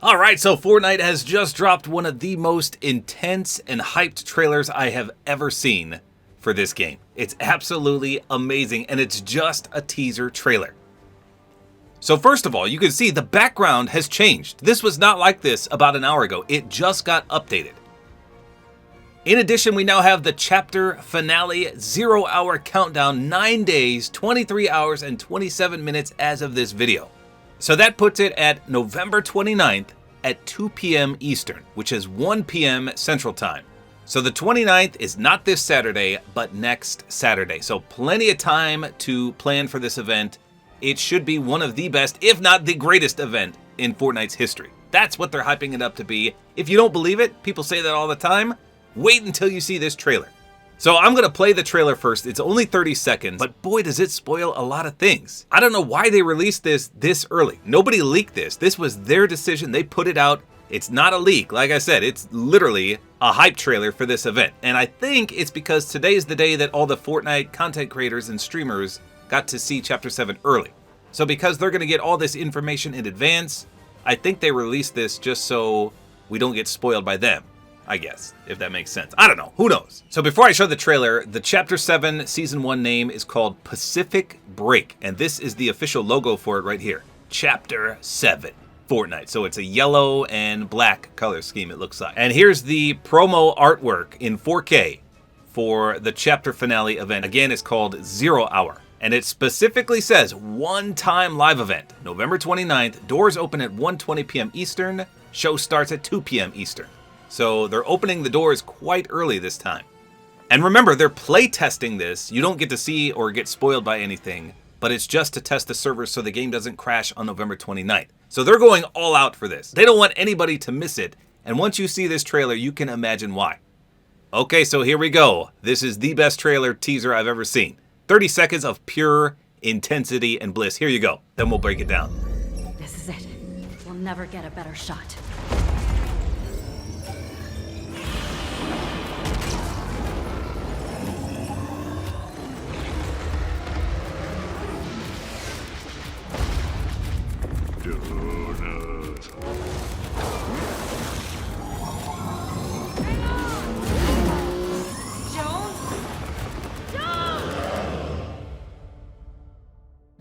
Alright, so Fortnite has just dropped one of the most intense and hyped trailers I have ever seen for this game. It's absolutely amazing, and it's just a teaser trailer. So first of all, you can see the background has changed. This was not like this about an hour ago. It just got updated. In addition, we now have the chapter finale 0-hour countdown, 9 days, 23 hours, and 27 minutes as of this video. So that puts it at November 29th at 2 p.m. Eastern, which is 1 p.m. Central Time. So the 29th is not this Saturday, but next Saturday. So plenty of time to plan for this event. It should be one of the best, if not the greatest event in Fortnite's history. That's what they're hyping it up to be. If you don't believe it, people say that all the time. Wait until you see this trailer. So I'm going to play the trailer first. It's only 30 seconds, but boy, does it spoil a lot of things. I don't know why they released this early. Nobody leaked this. This was their decision. They put it out. It's not a leak. Like I said, it's literally a hype trailer for this event. And I think it's because today is the day that all the Fortnite content creators and streamers got to see Chapter 7 early. So because they're going to get all this information in advance, I think they released this just so we don't get spoiled by them. I guess, if that makes sense. I don't know. Who knows? So before I show the trailer, the Chapter 7 Season 1 name is called Pacific Break. And this is the official logo for it right here. Chapter 7 Fortnite. So it's a yellow and black color scheme, it looks like. And here's the promo artwork in 4K for the chapter finale event. Again, it's called 0 Hour. And it specifically says one-time live event. November 29th. Doors open at 1:20 p.m. Eastern. Show starts at 2 p.m. Eastern. So they're opening the doors quite early this time. And remember, they're play testing this. You don't get to see or get spoiled by anything, but it's just to test the servers so the game doesn't crash on November 29th. So they're going all out for this. They don't want anybody to miss it. And once you see this trailer, you can imagine why. Okay, so here we go. This is the best trailer teaser I've ever seen. 30 seconds of pure intensity and bliss. Here you go. Then we'll break it down. This is it. We'll never get a better shot.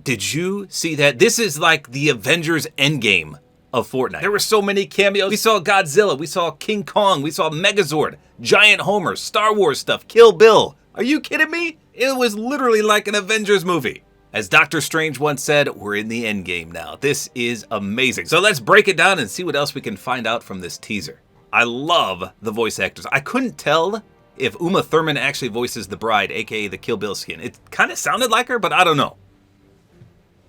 Did you see that? This is like the Avengers Endgame of Fortnite. There were so many cameos. We saw Godzilla, we saw King Kong, we saw Megazord, Giant Homer, Star Wars stuff, Kill Bill. Are you kidding me? It was literally like an Avengers movie. As Doctor Strange once said, we're in the endgame now. This is amazing. So let's break it down and see what else we can find out from this teaser. I love the voice actors. I couldn't tell if Uma Thurman actually voices the bride, aka the Kill Bill skin. It kind of sounded like her, but I don't know.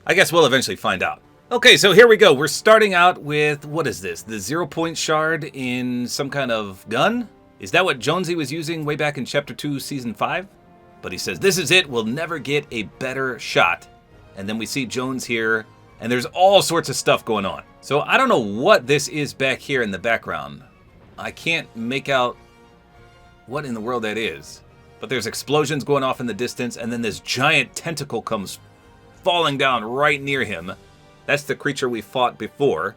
I guess we'll eventually find out. Okay, so here we go. We're starting out with, what is this? The 0-point shard in some kind of gun? Is that what Jonesy was using way back in Chapter 2, Season 5? But he says, this is it. We'll never get a better shot. And then we see Jones here, and there's all sorts of stuff going on. So I don't know what this is back here in the background. I can't make out what in the world that is. But there's explosions going off in the distance, and then this giant tentacle comes falling down right near him. That's the creature we fought before.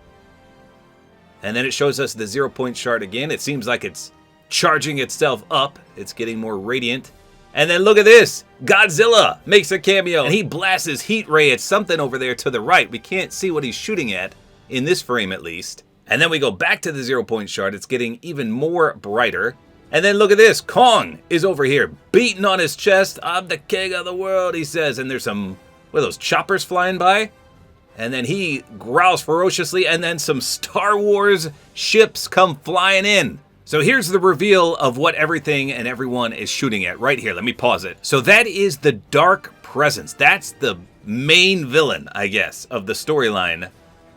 And then it shows us the 0-point shard again. It seems like it's charging itself up. It's getting more radiant. And then look at this. Godzilla makes a cameo. And he blasts his heat ray at something over there to the right. We can't see what he's shooting at, in this frame at least. And then we go back to the 0-point shard. It's getting even more brighter. And then look at this. Kong is over here, beating on his chest. I'm the king of the world, he says. And there's some... what are those, choppers flying by? And then he growls ferociously, and then some Star Wars ships come flying in. So here's the reveal of what everything and everyone is shooting at right here. Let me pause it. So that is the Dark Presence. That's the main villain, I guess, of the storyline.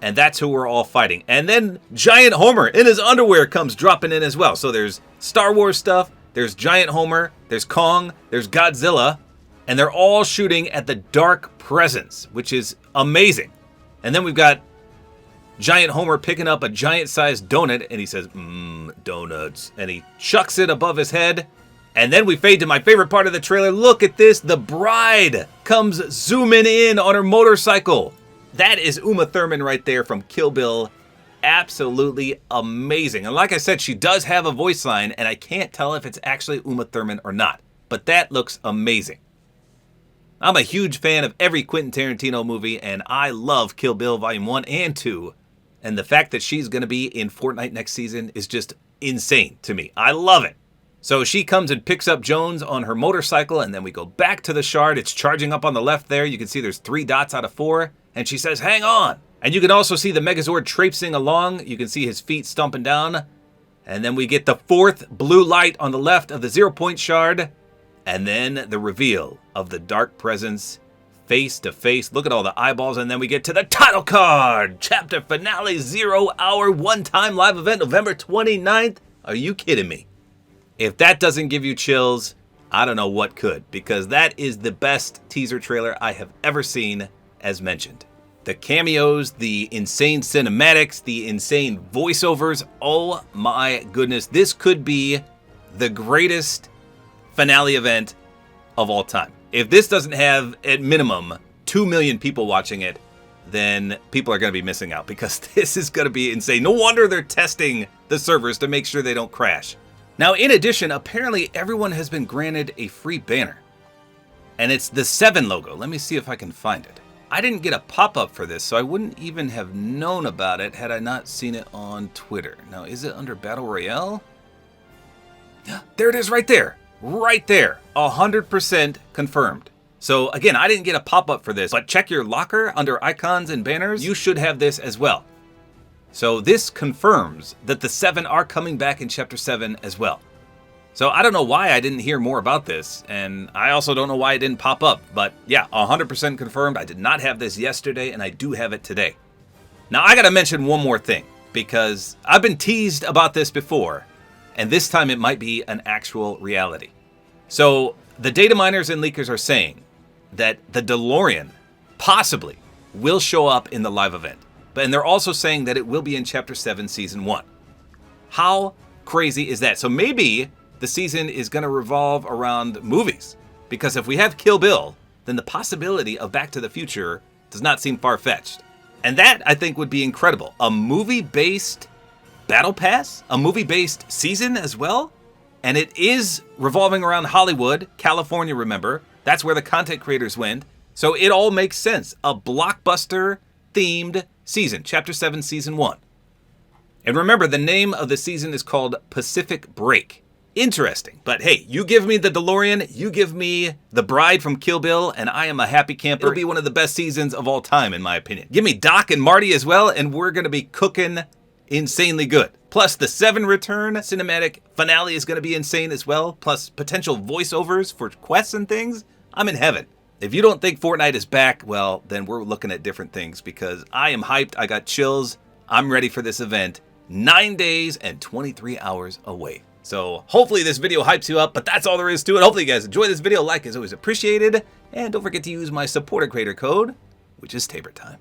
And that's who we're all fighting. And then Giant Homer in his underwear comes dropping in as well. So there's Star Wars stuff, there's Giant Homer, there's Kong, there's Godzilla. And they're all shooting at the Dark Presence, which is amazing. And then we've got Giant Homer picking up a giant-sized donut, and he says, donuts. And he chucks it above his head. And then we fade to my favorite part of the trailer. Look at this. The bride comes zooming in on her motorcycle. That is Uma Thurman right there from Kill Bill absolutely amazing. And like I said, she does have a voice line, and I can't tell if it's actually Uma Thurman or not. But that looks amazing. I'm a huge fan of every Quentin Tarantino movie, and I love Kill Bill Volume 1 and 2. And the fact that she's going to be in Fortnite next season is just insane to me. I love it. So she comes and picks up Jones on her motorcycle, and then we go back to the shard. It's charging up on the left there. You can see there's 3 dots out of 4. And she says, hang on. And you can also see the Megazord traipsing along. You can see his feet stomping down. And then we get the 4th blue light on the left of the 0-point shard. And then the reveal of the dark presence face to face. Look at all the eyeballs. And then we get to the title card. Chapter finale, 0-hour, one-time live event, November 29th. Are you kidding me? If that doesn't give you chills, I don't know what could. Because that is the best teaser trailer I have ever seen, as mentioned. The cameos, the insane cinematics, the insane voiceovers. Oh my goodness. This could be the greatest finale event of all time. If this doesn't have, at minimum, 2 million people watching it, then people are going to be missing out because this is going to be insane. No wonder they're testing the servers to make sure they don't crash. Now, in addition, apparently everyone has been granted a free banner. And it's the 7 logo. Let me see if I can find it. I didn't get a pop-up for this, so I wouldn't even have known about it had I not seen it on Twitter. Now, is it under Battle Royale? There it is right there. Right there. 100% confirmed. So again, I didn't get a pop-up for this, but check your locker under icons and banners. You should have this as well. So this confirms that the 7 are coming back in Chapter 7 as well. So I don't know why I didn't hear more about this, and I also don't know why it didn't pop up. But yeah, 100% confirmed. I did not have this yesterday, and I do have it today. Now I gotta mention one more thing, because I've been teased about this before, and this time it might be an actual reality. So the data miners and leakers are saying that the DeLorean possibly will show up in the live event. And they're also saying that it will be in Chapter 7, Season 1. How crazy is that? So maybe the season is going to revolve around movies. Because if we have Kill Bill, then the possibility of Back to the Future does not seem far-fetched. And that, I think, would be incredible. A movie-based Battle Pass? A movie-based season as well? And it is revolving around Hollywood, California, remember. That's where the content creators went. So it all makes sense. A blockbuster-themed season. Chapter 7, Season 1. And remember, the name of the season is called Pacific Break. Interesting. But hey, you give me the DeLorean, you give me the bride from Kill Bill, and I am a happy camper. It'll be one of the best seasons of all time, in my opinion. Give me Doc and Marty as well, and we're going to be cooking insanely good. Plus, the 7 return cinematic finale is going to be insane as well. Plus, potential voiceovers for quests and things. I'm in heaven. If you don't think Fortnite is back, well, then we're looking at different things because I am hyped. I got chills. I'm ready for this event. 9 days and 23 hours away. So hopefully this video hypes you up, but that's all there is to it. Hopefully you guys enjoy this video. Like is always appreciated. And don't forget to use my Support-A-Creator code, which is Tabor time.